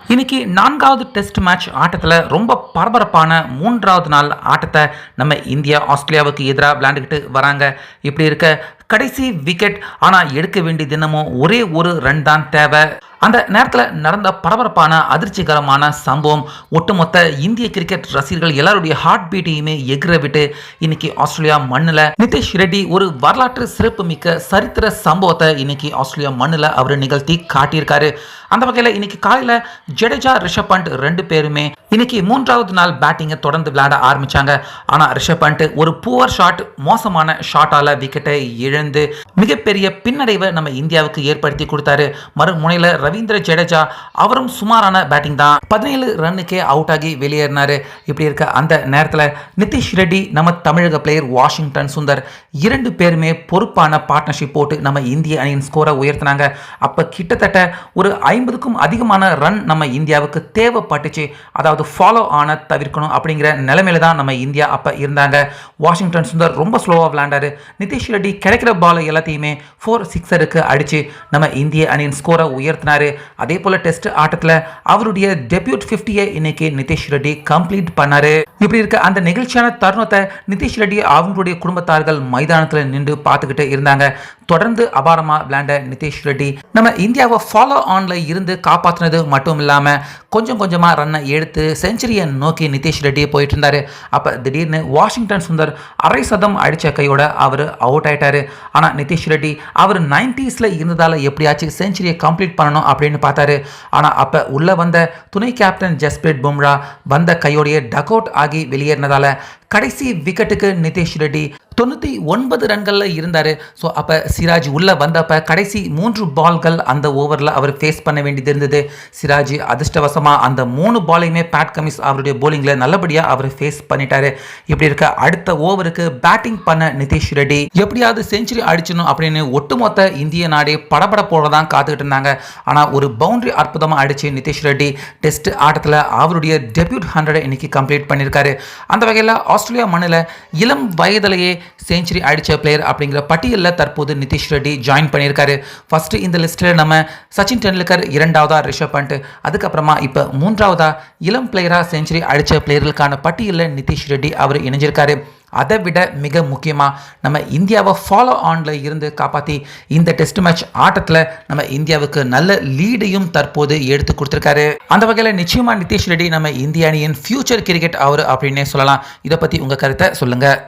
இன்னைக்கு நான்காவது test match ஆட்டத்தில் ரொம்ப பரபரப்பான மூன்றாவது நாள் ஆட்டத்தை நம்ம இந்தியா ஆஸ்திரேலியாவுக்கு எதிராக விளையாண்டுக்கிட்டு வராங்க. இப்படி இருக்க கடைசி விக்கெட், ஆனால் எடுக்க வேண்டிய தினமும் ஒரே ஒரு ரன் தான் தேவை. அந்த நேரத்தில் நடந்த பரபரப்பான அதிர்ச்சிகரமான சம்பவம் ஒட்டுமொத்த இந்திய கிரிக்கெட் ரசிகர்கள் எல்லாருடைய ஹார்ட் பீட்டையுமே எகிர விட்டு இன்னைக்கு ஆஸ்திரேலியா மண்ணில் நிதிஷ் ரெட்டி ஒரு வரலாற்று சிறப்புமிக்க சரித்திர சம்பவத்தை இன்னைக்கு ஆஸ்திரேலியா மண்ணில் அவர் நிகழ்த்தி காட்டியிருக்காரு. அந்த வகையில் இன்னைக்கு காலையில் ஜடேஜா, ரிஷப் பண்ட் ரெண்டு பேருமே இன்னைக்கு மூன்றாவது நாள் பேட்டிங்கை தொடர்ந்து விளையாட ஆரம்பிச்சாங்க. ஆனால் ரிஷப் பண்ட் ஒரு புவர் ஷாட், மோசமான ஷாட்டால விக்கெட்டை இழந்து மிகப்பெரிய பின்னடைவை நம்ம இந்தியாவுக்கு ஏற்படுத்தி கொடுத்தாரு. மறுமுனையில் ரவீந்திர ஜடேஜா அவரும் சுமாரான பேட்டிங் தான், 17 ரன்னுக்கே அவுட் ஆகி வெளியேறினாரு. இப்படி இருக்க அந்த நேரத்தில் நிதிஷ் ரெட்டி, நம்ம தமிழக பிளேயர் வாஷிங்டன் சுந்தர் இரண்டு பேருமே பொறுப்பான பார்ட்னர்ஷிப் போட்டு நம்ம இந்திய அணியின் ஸ்கோரை உயர்த்தினாங்க. அப்போ கிட்டத்தட்ட ஒரு 50க்கும் அதிகமான ரன் நம்ம இந்தியாவுக்கு தேவைப்பட்டுச்சு. அதாவது ஃபாலோ ஆன தவிர்க்கணும் அப்படிங்கிற நிலைமையில தான் நம்ம இந்தியா அப்போ இருந்தாங்க. வாஷிங்டன் சுந்தர் ரொம்ப ஸ்லோவாக விளையாண்டாரு. நிதிஷ் ரெட்டி கிடைக்கிற பால் எல்லாத்தையுமே 4 சிக்ஸருக்கு அடிச்சு நம்ம இந்திய அணியின் ஸ்கோரை உயர்த்தினாரு. அதே போல டெஸ்ட் ஆட்டத்தில் அவருடைய டெபியூட் 50யை இன்னைக்கு நிதிஷ் ரெட்டி கம்ப்ளீட் பண்ணாரு. இப்படி இருக்க அந்த நிகழ்ச்சியான தருணத்தை நிதிஷ் ரெட்டி அவங்களுடைய குடும்பத்தார்கள் மைதானத்தில் நின்று பார்த்துக்கிட்டு இருந்தாங்க. தொடர்ந்து அபாரமா விளையாண்ட நிதிஷ் ரெட்டி நம்ம இந்தியாவை ஃபாலோ ஆன்ல இருந்து காப்பாற்றினது மட்டும் இல்லாம கொஞ்சம் கொஞ்சமா ரன்னை எடுத்து செஞ்சுரியை நோக்கி நிதிஷ் ரெட்டி போயிட்டு இருந்தாரு. அப்ப திடீர்னு வாஷிங்டன் சுந்தர் அரை சதம் அடிச்ச கையோட அவர் அவுட் ஆயிட்டாரு. ஆனா நிதிஷ் ரெட்டி அவர் 90ஸ்ல இருந்ததால எப்படியாச்சும் செஞ்சுரியை கம்ப்ளீட் பண்ணணும் அப்படின்னு பார்த்தாரு. ஆனா அப்ப உள்ள வந்த துணை கேப்டன் ஜஸ்பிரீத் பும்ரா வந்த கையோடைய டக் அவுட் ஆகி வெளியேறினதால கடைசி விக்கெட்டுக்கு நிதிஷ் ரெட்டி 99 ரன்களில் இருந்தார். ஸோ அப்போ சிராஜ் உள்ளே வந்தப்போ கடைசி 3 பால்கள் அந்த ஓவரில் அவர் ஃபேஸ் பண்ண வேண்டியது இருந்தது. சிராஜ் அதிர்ஷ்டவசமாக அந்த 3 பாலையுமே பேட் கமிஸ் அவருடைய போலிங்கில் நல்லபடியாக அவர் ஃபேஸ் பண்ணிட்டாரு. இப்படி இருக்க அடுத்த ஓவருக்கு பேட்டிங் பண்ண நிதிஷ் ரெட்டி எப்படியாவது செஞ்சுரி அடிச்சணும் அப்படின்னு ஒட்டுமொத்த இந்திய நாடே படபடப்போட தான் காத்துக்கிட்டு இருந்தாங்க. ஆனால் ஒரு பவுண்டரி அற்புதமாக அடிச்சு நிதிஷ் ரெட்டி டெஸ்ட் ஆட்டத்தில் அவருடைய டெபியூட் 100 இன்னைக்கு கம்ப்ளீட் பண்ணியிருக்காரு. அந்த வகையில் ஆஸ்திரேலியா மண்ணில் இளம் வயதிலேயே செஞ்சுரி அடிச்ச பிளேயர் அப்படிங்கிற பட்டியலில் தற்போது நிதிஷ் ரெட்டி ஜாயின் பண்ணியிருக்காரு. ஃபர்ஸ்ட் இந்த லிஸ்ட்டில் நம்ம சச்சின் டெண்டுல்கர், இரண்டாவதா ரிஷப் பண்ட், அதுக்கப்புறமா இப்போ மூன்றாவதா இளம் பிளேயராக செஞ்சுரி அடித்த பிளேயர்களுக்கான பட்டியலில் நிதிஷ் ரெட்டி அவர் இணைஞ்சிருக்காரு. அதை விட மிக முக்கியமாக நம்ம இந்தியாவை ஃபாலோ ஆன்ல இருந்து காப்பாற்றி இந்த டெஸ்ட் மேட்ச் ஆட்டத்தில் நம்ம இந்தியாவுக்கு நல்ல லீடையும் தற்போது எடுத்து கொடுத்துருக்காரு. அந்த வகையில் நிச்சயமாக நிதிஷ் ரெட்டி நம்ம இந்திய அணியின் ஃபியூச்சர் கிரிக்கெட் அவர் அப்படின்னே சொல்லலாம். இதை பற்றி உங்கள் கருத்தை சொல்லுங்கள்.